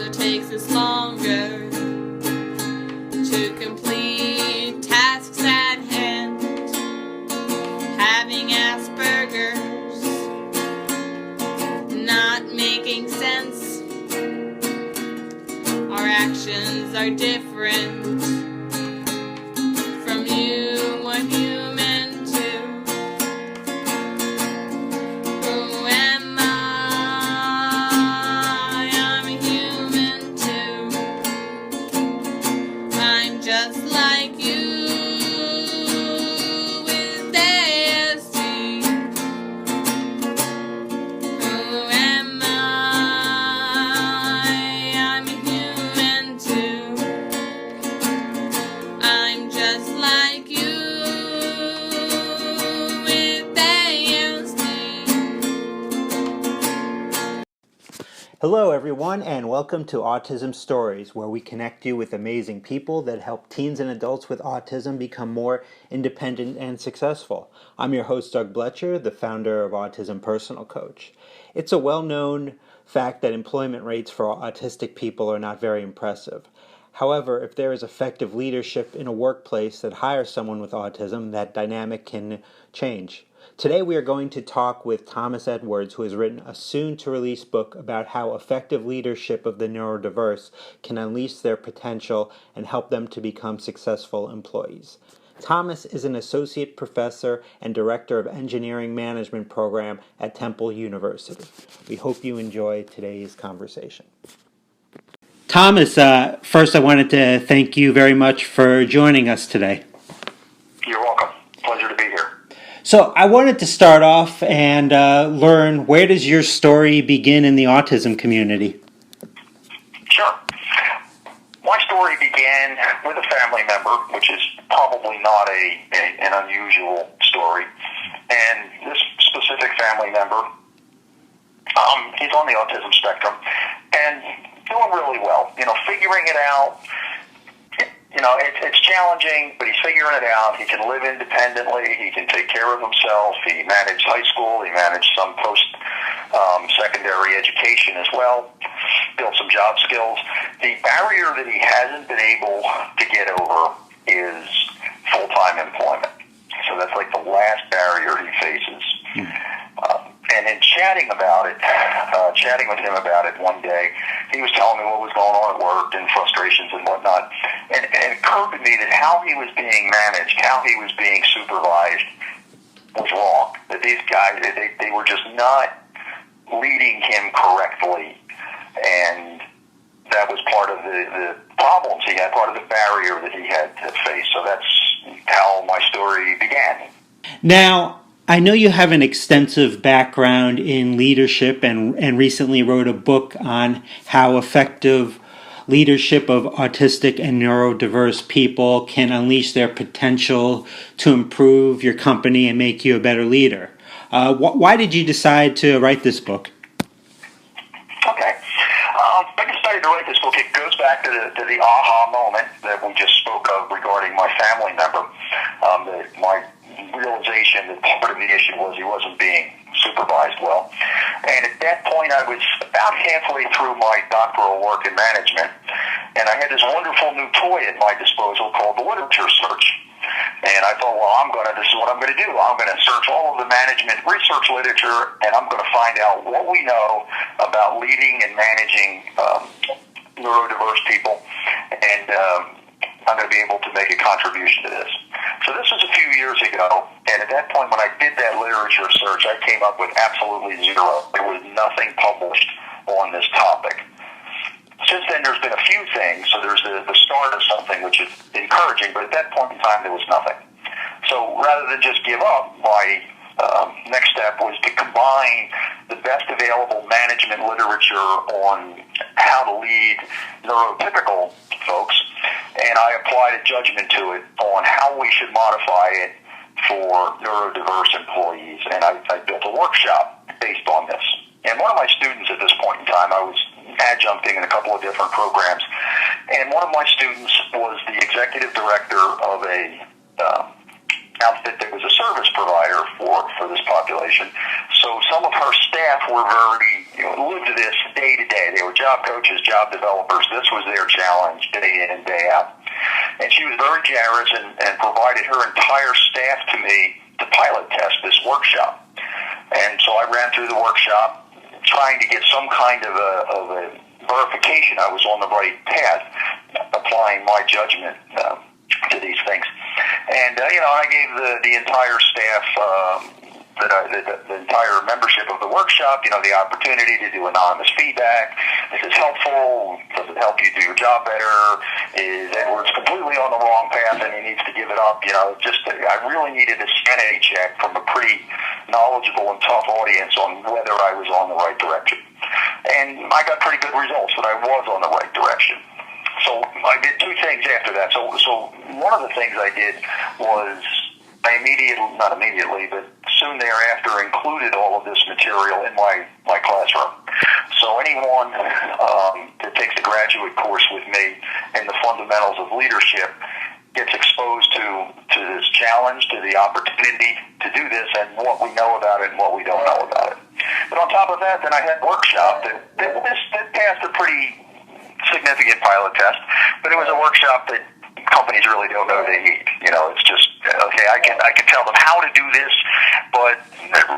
so takes us longer to complete tasks at hand. Having Asperger's, not making sense. Our actions are different from you, a human too. Who am I? I'm a human too. I'm just like you with ASD. Who am I? I'm a human too. I'm just like you with ASD. Hello, everyone, and welcome to Autism Stories, where we connect you with amazing people that help teens and adults with autism become more independent and successful. I'm your host, Doug Bletcher, the founder of Autism Personal Coach. It's a well-known fact that employment rates for autistic people are not very impressive. However, if there is effective leadership in a workplace that hires someone with autism, that dynamic can change. Today we are going to talk with Thomas Edwards, who has written a soon-to-release book about how effective leadership of the neurodiverse can unleash their potential and help them to become successful employees. Thomas is an associate professor and director of engineering management program at Temple University. We hope you enjoy today's conversation. Thomas, first I wanted to thank you very much for joining us today. You're welcome. Pleasure to be here. So I wanted to start off and learn, where does your story begin in the autism community? Sure. My story began with a family member, which is probably not an unusual story. And this specific family member, he's on the autism spectrum and doing really well. Figuring it out. It's challenging, but he's figuring it out. He can live independently. He can take care of himself. He managed high school. He managed some post-secondary education as well. Built some job skills. The barrier that he hasn't been able to get over is full-time employment. So that's like the last barrier he faces. And in chatting with him about it one day, he was telling me what was going on at work and frustrations and whatnot. And it occurred to me that how he was being managed, how he was being supervised was wrong. That these guys, they were just not leading him correctly. And that was part of the problems he had, part of the barrier that he had to face. So that's how my story began. Now, I know you have an extensive background in leadership and recently wrote a book on how effective leadership of autistic and neurodiverse people can unleash their potential to improve your company and make you a better leader. Why did you decide to write this book? Okay. I decided to write this book. It goes back to the aha moment that we just spoke of regarding my family member. My realization that part of the issue was he wasn't being supervised well. And at that point, I was about halfway through my doctoral work in management, and I had this wonderful new toy at my disposal called the literature search. And I thought, this is what I'm going to do. I'm going to search all of the management research literature, and I'm going to find out what we know about leading and managing neurodiverse people, and I'm going to be able to make a contribution to this. So this was a few years ago, and at that point when I did that literature search, I came up with absolutely zero. There was nothing published on this topic. Since then, there's been a few things, so there's the start of something which is encouraging, but at that point in time, there was nothing. So rather than just give up, my next step was to combine the best available management literature on how to lead neurotypical folks, and I applied a judgment to it on how we should modify it for neurodiverse employees, and I built a workshop based on this. And one of my students at this point in time, I was adjuncting in a couple of different programs, and one of my students was the executive director of a outfit that was a service provider for this population. So some of her staff were very lived this day to day. They were job coaches, job developers. This was their challenge day in and day out. And she was very generous and provided her entire staff to me to pilot test this workshop. And so I ran through the workshop trying to get some kind of a verification I was on the right path, applying my judgment to these things. And, I gave the entire staff, the entire membership of the workshop, the opportunity to do anonymous feedback. This is helpful. Does it help you do your job better? Is Edward's completely on the wrong path and he needs to give it up? I really needed a sanity check from a pretty knowledgeable and tough audience on whether I was on the right direction. And I got pretty good results that I was on the right direction. So I did two things after that. So one of the things I did was I not immediately, but soon thereafter included all of this material in my classroom. So anyone that takes a graduate course with me in the fundamentals of leadership gets exposed to this challenge, to the opportunity to do this, and what we know about it and what we don't know about it. But on top of that, then I had a workshop that passed a pretty significant pilot test, but it was a workshop that companies really don't know they need. It's just, okay, I can tell them how to do this, but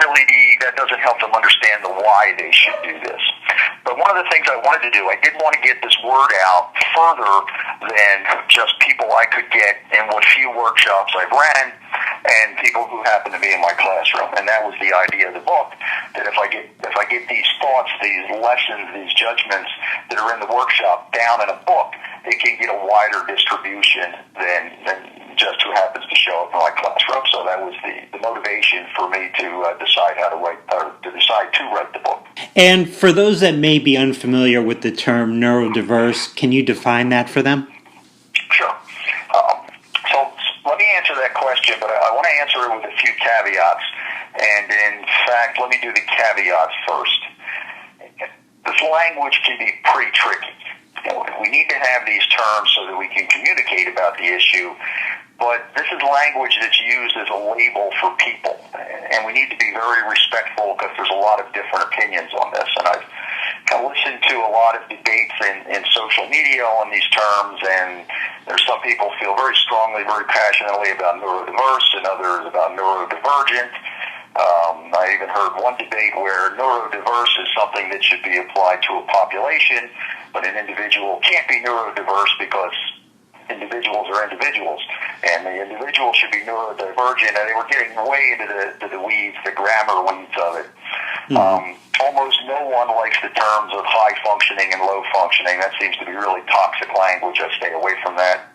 really that doesn't help them understand the why they should do this. But one of the things I wanted to do, I did want to get this word out further than just people I could get in what few workshops I've ran and people who happen to be in my classroom. And that was the idea of the book, that if I get these thoughts, these lessons, these judgments that are in the workshop down in a book, it can get a wider distribution than just who happens to show up in my classroom. So that was the motivation for me to decide to write the book. And for those that may be unfamiliar with the term neurodiverse, can you define that for them? Sure. So let me answer that question, but I want to answer it with a few caveats. And in fact, let me do the caveats first. This language can be pretty tricky. We need to have these terms so that we can communicate about the issue, but this is language that's used as a label for people, and we need to be very respectful because there's a lot of different opinions on this. And I've listened to a lot of debates in social media on these terms, and there's some people feel very strongly, very passionately about neurodiverse and others about neurodivergent. I even heard one debate where neurodiverse is something that should be applied to a population, but an individual can't be neurodiverse because individuals are individuals, and the individual should be neurodivergent, and they were getting way into the weeds, the grammar weeds of it. Mm-hmm. Almost no one likes the terms of high functioning and low functioning. That seems to be really toxic language. I stay away from that.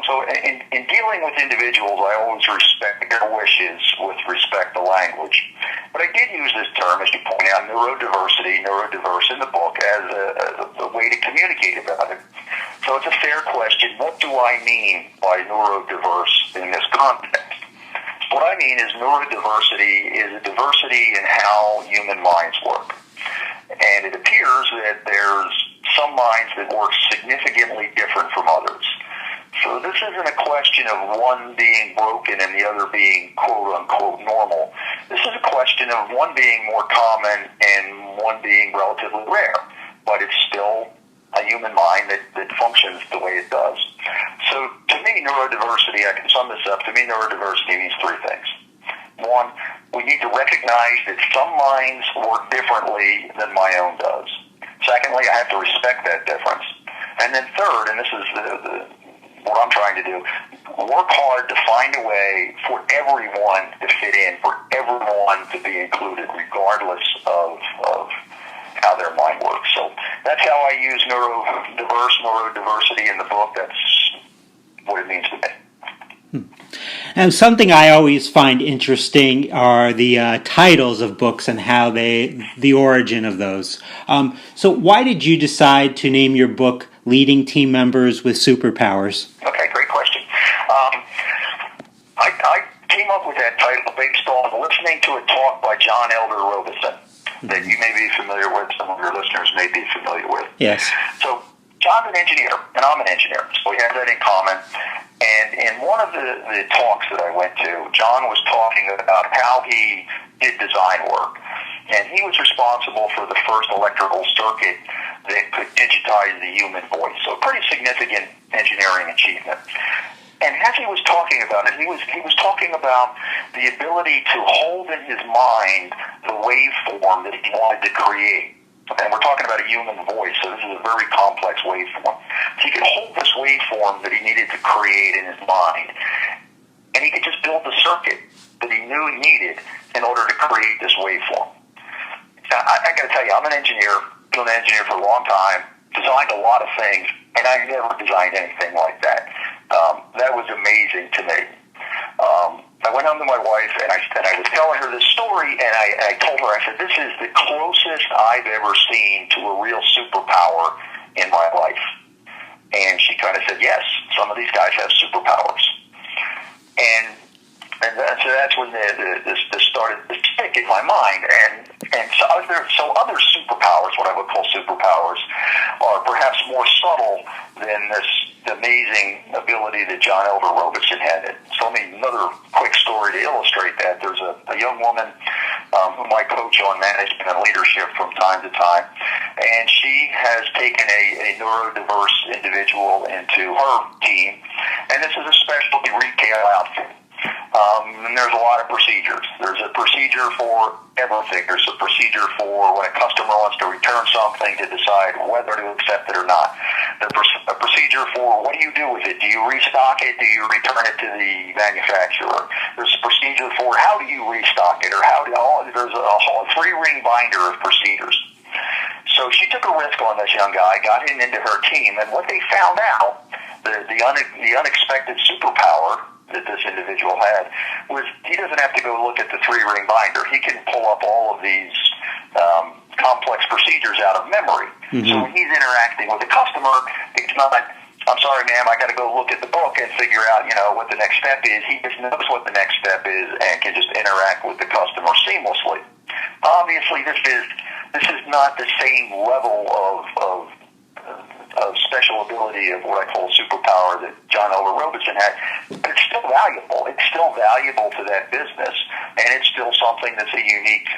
So in dealing with individuals, I always respect their wishes with respect to language. But I did use this term, as you point out, neurodiverse in the book, as a way to communicate about it. So it's a fair question. What do I mean by neurodiverse in this context? What I mean is neurodiversity is a diversity in how human minds work. And it appears that there's some minds that work significantly different from others. So this isn't a question of one being broken and the other being quote-unquote normal. This is a question of one being more common and one being relatively rare. But it's still a human mind that functions the way it does. So to me, neurodiversity, I can sum this up, to me neurodiversity means three things. One, we need to recognize that some minds work differently than my own does. Secondly, I have to respect that difference. And then third, and this is what I'm trying to do, work hard to find a way for everyone to fit in, for everyone to be included, regardless of how their mind works. So that's how I use neurodiversity in the book. That's what it means to me. And something I always find interesting are the titles of books and how the origin of those. So why did you decide to name your book Leading Team Members with Superpowers? Okay, great question. I came up with that title based on listening to a talk by John Elder Robison that you may be familiar with, some of your listeners may be familiar with. Yes. So John's an engineer, and I'm an engineer, so we have that in common. And in one of the talks that I went to, John was talking about how he did design work. And he was responsible for the first electrical circuit that could digitize the human voice. So a pretty significant engineering achievement. And as he was talking about it, he was talking about the ability to hold in his mind the waveform that he wanted to create. And we're talking about a human voice, so this is a very complex waveform. So he could hold this waveform that he needed to create in his mind, and he could just build the circuit that he knew he needed in order to create this waveform. Now, I got to tell you, I'm an engineer, been an engineer for a long time, designed a lot of things, and I never designed anything like that. That was amazing to me. I went home to my wife, and I was telling her this story, and I told her, I said, this is the closest I've ever seen to a real superpower in my life. And she kind of said, yes, some of these guys have superpowers. And so that's when this started to stick in my mind. And so other superpowers, what I would call superpowers, are perhaps more subtle than this amazing ability that John Elder Robeson had. So another quick story to illustrate that. There's a young woman whom I coach on management and leadership from time to time, and she has taken a neurodiverse individual into her team, and this is a specialty retail outfit. And there's a lot of procedures. There's a procedure for everything. There's a procedure for when a customer wants to return something to decide whether to accept it or not. There's a procedure for what do you do with it? Do you restock it? Do you return it to the manufacturer? There's a procedure for how do you restock it, or there's a whole three-ring binder of procedures. So she took a risk on this young guy, got him into her team, and what they found out, the unexpected superpower that this individual had, was he doesn't have to go look at the three-ring binder. He can pull up all of these complex procedures out of memory. Mm-hmm. So when he's interacting with the customer, it's not like, I'm sorry, ma'am, I got to go look at the book and figure out, what the next step is. He just knows what the next step is and can just interact with the customer seamlessly. Obviously, this is not the same level of special ability of what I call superpower that John Elder Robeson had, but it's still valuable. It's still valuable to that business, and it's still something that's a unique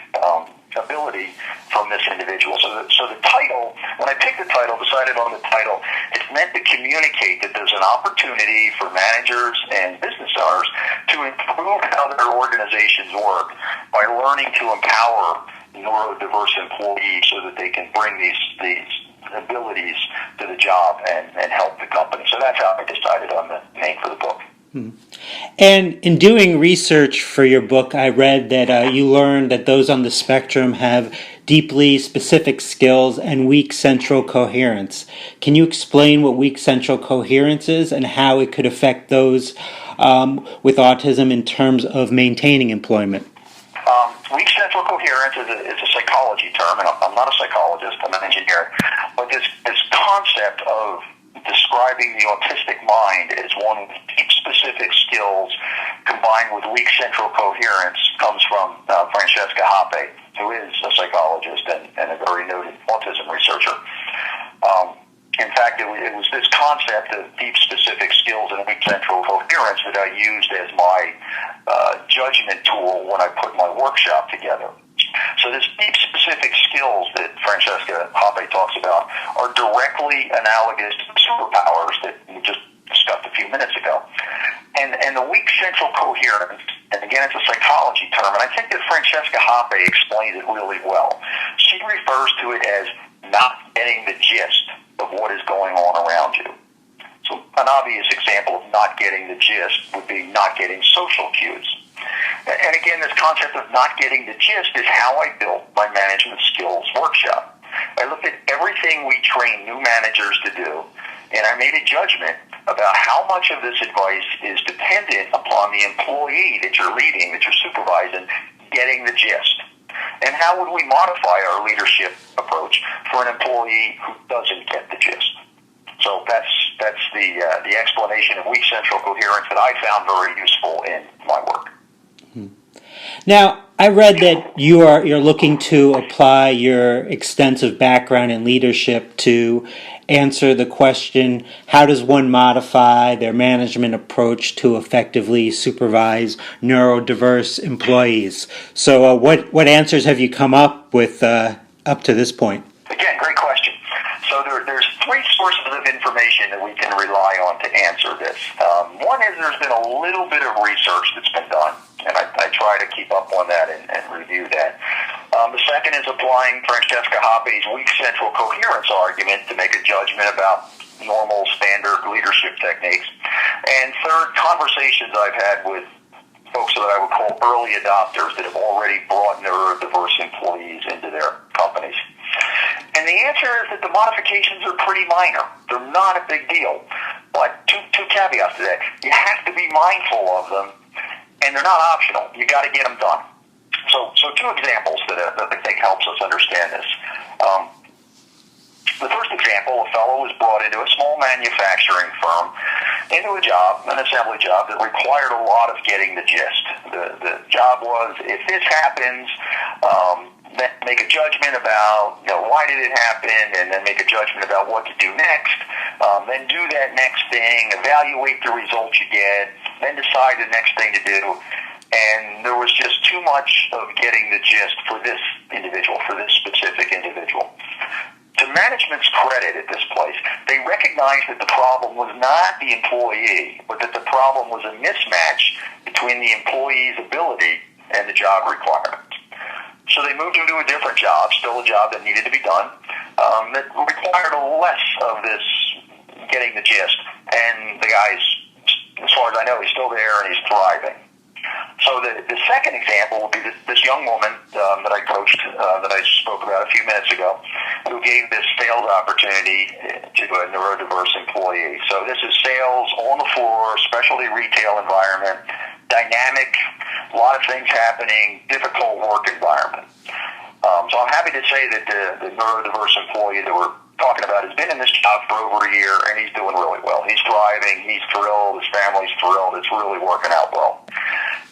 ability from this individual. So the title, when I picked the title, decided on the title, it's meant to communicate that there's an opportunity for managers and business owners to improve how their organizations work by learning to empower neurodiverse employees so that they can bring these abilities to the job and help the company. So that's how I decided on the name for the book. And in doing research for your book, I read that you learned that those on the spectrum have deeply specific skills and weak central coherence. Can you explain what weak central coherence is and how it could affect those with autism in terms of maintaining employment? Weak central coherence is a psychology term, and I'm not a psychologist, I'm an engineer, but this concept of describing the autistic mind as one with deep specific skills combined with weak central coherence comes from Francesca Hoppe, who is a psychologist and a very noted autism researcher. In fact, it was this concept of deep specific skills and weak central coherence that I used as my judgment tool when I put my workshop together. So this deep specific skills that Francesca Hoppe talks about are directly analogous to the superpowers that we just discussed a few minutes ago. And the weak central coherence, and again, it's a psychology term, and I think that Francesca Hoppe explains it really well. She refers to it as not getting the gist of what is going on around you. So an obvious example of not getting the gist would be not getting social cues. And again, this concept of not getting the gist is how I built my management skills workshop. I looked at everything we train new managers to do, and I made a judgment about how much of this advice is dependent upon the employee that you're leading, that you're supervising, getting the gist. And how would we modify our leadership approach for an employee who doesn't get the gist? So that's the explanation of weak central coherence that I found very useful in my work. Now, I read that you're looking to apply your extensive background in leadership to answer the question, how does one modify their management approach to effectively supervise neurodiverse employees? So what answers have you come up with up to this point? Again, great question. So there's three sources of information that we can rely on to answer this. One is there's been a little bit of research that's been done, and I try to keep up on that and review that. The second is applying Francesca Hoppe's weak central coherence argument to make a judgment about normal standard leadership techniques. And third, conversations I've had with folks that I would call early adopters that have already brought neurodiverse employees into their companies. And the answer is that the modifications are pretty minor. They're not a big deal. But two caveats to that. You have to be mindful of them, and they're not optional. You got to get them done. So two examples that I think helps us understand this. The first example, a fellow was brought into a small manufacturing firm, into a job, an assembly job, that required a lot of getting the gist. The job was, if this happens, then make a judgment about, why did it happen, and then make a judgment about what to do next, then do that next thing, evaluate the results you get, then decide the next thing to do. And there was just too much of getting the gist for this individual, for this specific individual. To management's credit at this place, they recognized that the problem was not the employee, but that the problem was a mismatch between the employee's ability and the job requirements. So they moved him to a different job, still a job that needed to be done, that required less of this getting the gist. And the guy's, as far as I know, he's still there and he's thriving. So the second example would be this young woman that I coached, that I spoke about a few minutes ago, who gave this sales opportunity to a neurodiverse employee. So this is sales on the floor, specialty retail environment, dynamic, a lot of things happening, difficult work environment. So I'm happy to say that the neurodiverse employee that we're talking about has been in this job for over a year, and he's doing really well. He's thriving, he's thrilled, his family's thrilled, it's really working out well.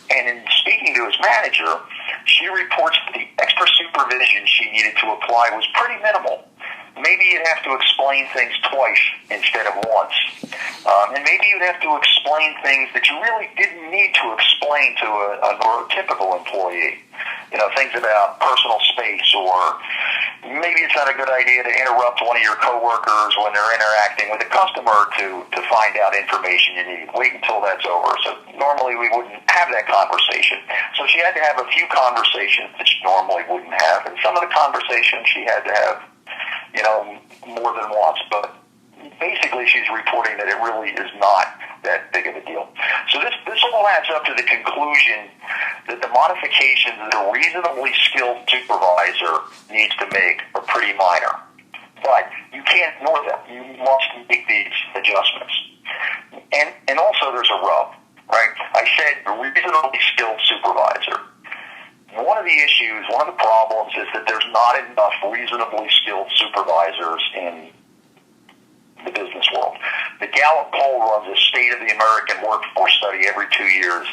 And in speaking to his manager, she reports that the extra supervision she needed to apply was pretty minimal. Maybe you'd have to explain things twice instead of once. And maybe you'd have to explain things that you really didn't need to explain to a neurotypical employee. Things about personal space, or maybe it's not a good idea to interrupt one of your coworkers when they're interacting with a customer to find out information you need. Wait until that's over. So normally we wouldn't have that conversation. So she had to have a few conversations that she normally wouldn't have, and some of the conversations she had to have more than once, but basically she's reporting that it really is not that big of a deal. So this all adds up to the conclusion that the modifications that a reasonably skilled supervisor needs to make are pretty minor. But you can't ignore them. You must make these adjustments. And also there's a rub, right? I said a reasonably skilled supervisor. One of the problems is that there's not enough reasonably skilled supervisors in the business world. The Gallup poll runs a State of the American Workforce study every 2 years,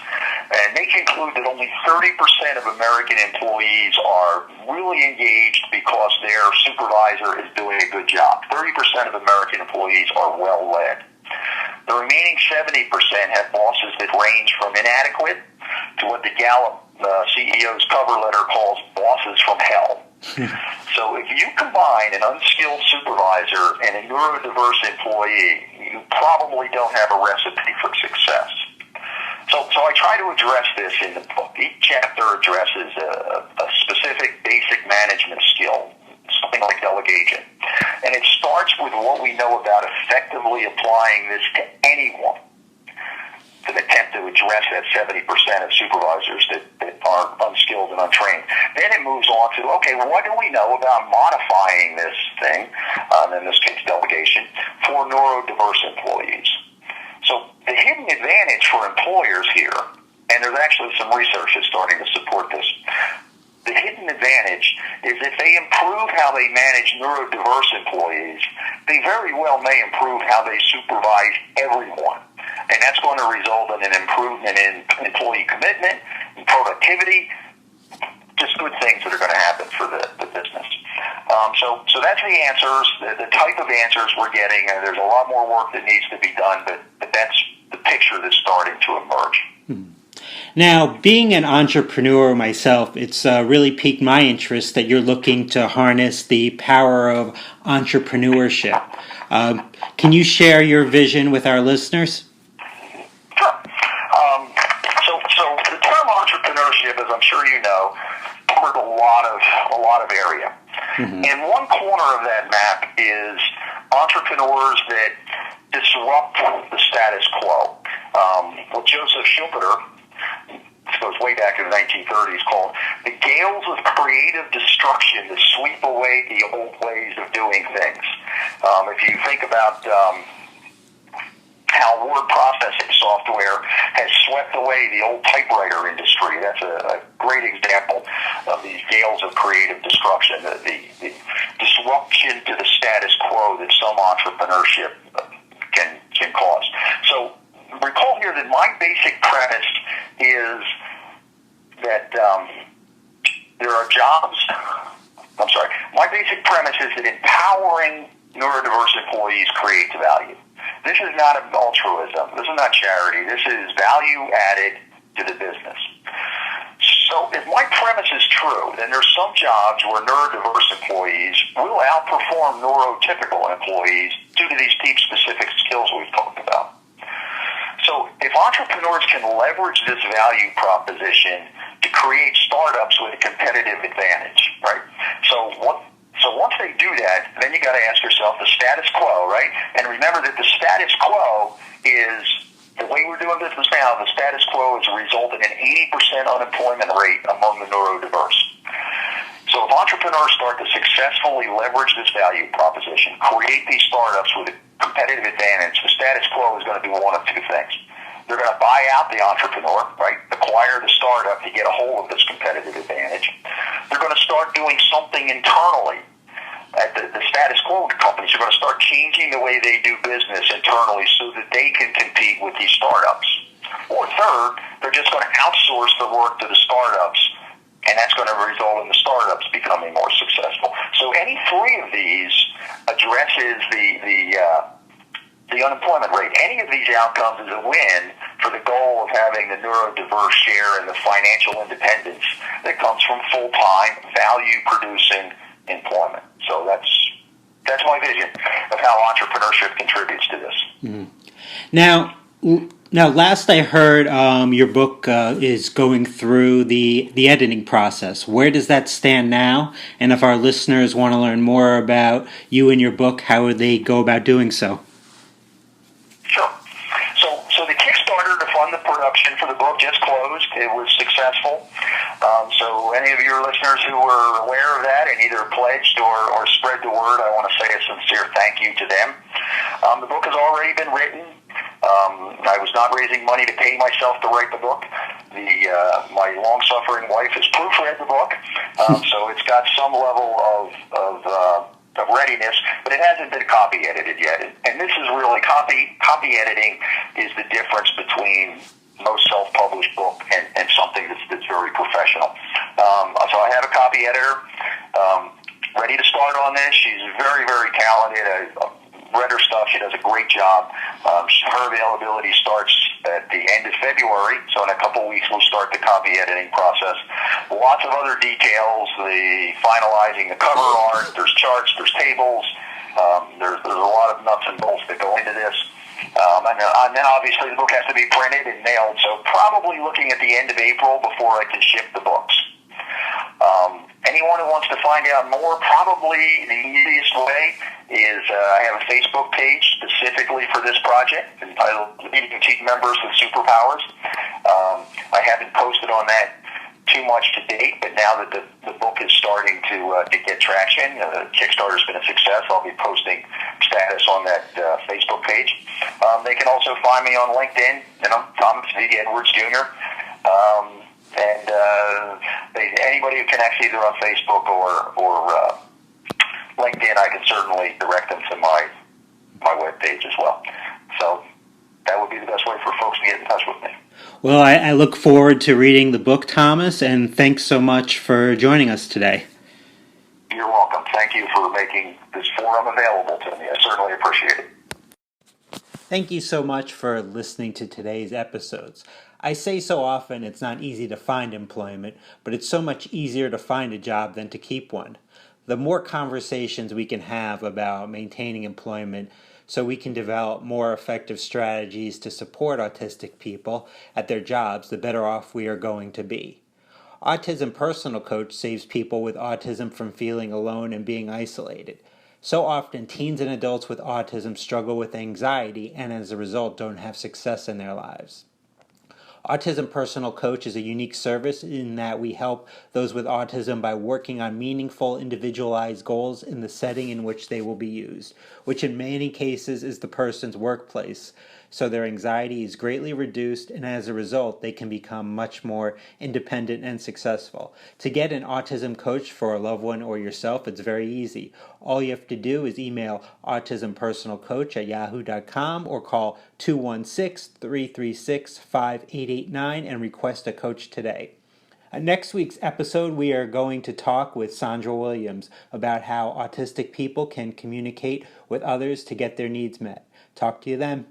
and they conclude that only 30% of American employees are really engaged because their supervisor is doing a good job. 30% of American employees are well led. The remaining 70% have bosses that range from inadequate to what the Gallup CEO's cover letter calls bosses from hell. So if you combine an unskilled supervisor and a neurodiverse employee, you probably don't have a recipe for success. So I try to address this in the book. Each chapter addresses a specific basic management skill, something like delegation. And it starts with what we know about effectively applying this to anyone, an attempt to address that 70% of supervisors that are unskilled and untrained. Then it moves on to, okay, what do we know about modifying this thing, in this case delegation, for neurodiverse employees? So the hidden advantage for employers here, and there's actually some research that's starting to support this, the hidden advantage is if they improve how they manage neurodiverse employees, they very well may improve how they supervise everyone. And that's going to result in an improvement in employee commitment, and productivity, just good things that are going to happen for the business. So that's the answers, the type of answers we're getting, and there's a lot more work that needs to be done, but that's the picture that's starting to emerge. Now, being an entrepreneur myself, it's really piqued my interest that you're looking to harness the power of entrepreneurship. Can you share your vision with our listeners? Sure. So the term entrepreneurship, as I'm sure you know, covered a lot of area. Mm-hmm. And one corner of that map is entrepreneurs that disrupt the status quo. What Joseph Schumpeter, this goes way back in the 1930s, called the gales of creative destruction that sweep away the old ways of doing things. If you think about how word processing software has swept away the old typewriter industry, that's a great example of these gales of creative destruction, the disruption to the status quo that some entrepreneurship can cause. So recall here that my basic premise is that there are jobs. My basic premise is that empowering neurodiverse employees creates value. This is not altruism. This is not charity. This is value added to the business. So if my premise is true, then there's some jobs where neurodiverse employees will outperform neurotypical employees due to these deep specific skills we've talked about. So if entrepreneurs can leverage this value proposition to create startups with a competitive advantage, right? So once they do that, then you got to ask yourself the status quo, right? And remember that the status quo is the way we're doing business now. The status quo has resulted in an 80% unemployment rate among the neurodiverse. So if entrepreneurs start to successfully leverage this value proposition, create these startups with a competitive advantage, the status quo is going to do one of two things. They're going to buy out the entrepreneur, right? Acquire the startup to get a hold of this competitive advantage. They're going to start doing something internally at the status quo companies. Are going to start changing the way they do business internally so that they can compete with these startups. Or third, they're just going to outsource the work to the startups, and that's going to result in the startups becoming more successful. So any three of these addresses the unemployment rate. Any of these outcomes is a win for the goal of having the neurodiverse share and the financial independence that comes from full-time, value-producing employment. So that's my vision of how entrepreneurship contributes to this. Mm-hmm. Now, last I heard, your book is going through the editing process. Where does that stand now? And if our listeners want to learn more about you and your book, how would they go about doing so? Sure. So the Kickstarter to fund the production for the book just closed. It was successful. So any of your listeners who were aware of that and either pledged or spread the word, I want to say a sincere thank you to them. The book has already been written. I was not raising money to pay myself to write the book. My long-suffering wife has proofread the book, so it's got some level of readiness, but it hasn't been copy edited yet. And this is really copy editing is the difference between most self-published book and something that's very professional. So I have a copy editor ready to start on this. She's very, very talented. I read her stuff. She does a great job. Her availability starts at the end of February, so in a couple weeks we'll start the copy editing process. Lots of other details, the finalizing the cover art, there's charts, there's tables, there's a lot of nuts and bolts that go into this. And then obviously the book has to be printed and mailed, so probably looking at the end of April before I can ship the books. Anyone who wants to find out more, probably the easiest way is I have a Facebook page specifically for this project entitled Leading Team Members with Superpowers. I haven't posted on that too much to date, but now that the book is starting to get traction, Kickstarter's been a success. I'll be posting status on that Facebook page. They can also find me on LinkedIn, Thomas V. Edwards Jr. And anybody who connects either on Facebook or LinkedIn, I can certainly direct them to my webpage as well. So that would be the best way for folks to get in touch with me. Well, I look forward to reading the book, Thomas, and thanks so much for joining us today. You're welcome. Thank you for making this forum available to me. I certainly appreciate it. Thank you so much for listening to today's episodes. I say so often it's not easy to find employment, but it's so much easier to find a job than to keep one. The more conversations we can have about maintaining employment so we can develop more effective strategies to support autistic people at their jobs, the better off we are going to be. Autism Personal Coach saves people with autism from feeling alone and being isolated. So often, teens and adults with autism struggle with anxiety and as a result don't have success in their lives. Autism Personal Coach is a unique service in that we help those with autism by working on meaningful, individualized goals in the setting in which they will be used, which in many cases is the person's workplace, so their anxiety is greatly reduced, and as a result, they can become much more independent and successful. To get an autism coach for a loved one or yourself, it's very easy. All you have to do is email autismpersonalcoach@yahoo.com or call 216-336-5889 and request a coach today. Next week's episode, we are going to talk with Sandra Williams about how autistic people can communicate with others to get their needs met. Talk to you then.